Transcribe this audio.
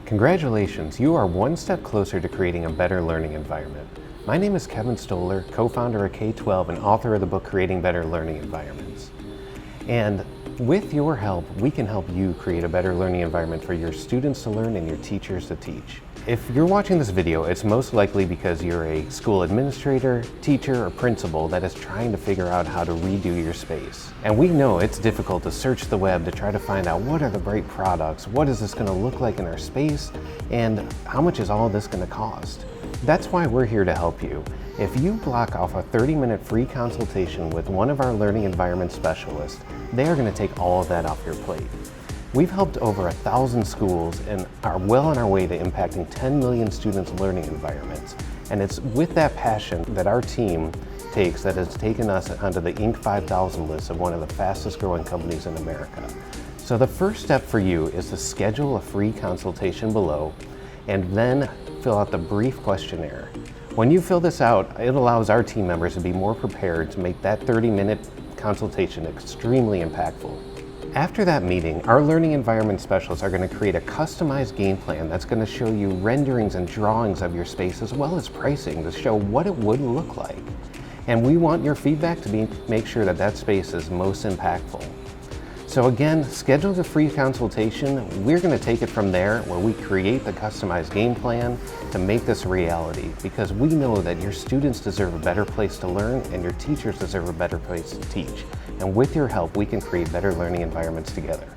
Congratulations, you are one step closer to creating a better learning environment. My name is Kevin Stoller, co-founder of K-12 and author of the book Creating Better Learning Environments. And with your help, we can help you create a better learning environment for your students to learn and your teachers to teach. If you're watching this video, it's most likely because you're a school administrator, teacher, or principal that is trying to figure out how to redo your space. And we know it's difficult to search the web to try to find out what are the right products, what is this going to look like in our space, and how much is all of this going to cost. That's why we're here to help you. If you block off a 30-minute free consultation with one of our learning environment specialists, they are going to take all of that off your plate. We've helped over 1,000 schools and are well on our way to impacting 10 million students' learning environments. And it's with that passion that our team takes that has taken us onto the Inc. 5000 list of one of the fastest growing companies in America. So the first step for you is to schedule a free consultation below and then fill out the brief questionnaire. When you fill this out, it allows our team members to be more prepared to make that 30-minute consultation extremely impactful. After that meeting, our learning environment specialists are going to create a customized game plan that's going to show you renderings and drawings of your space as well as pricing to show what it would look like. And we want your feedback to make sure that that space is most impactful. So again, schedule the free consultation. We're going to take it from there where we create the customized game plan to make this a reality, because we know that your students deserve a better place to learn and your teachers deserve a better place to teach. And with your help, we can create better learning environments together.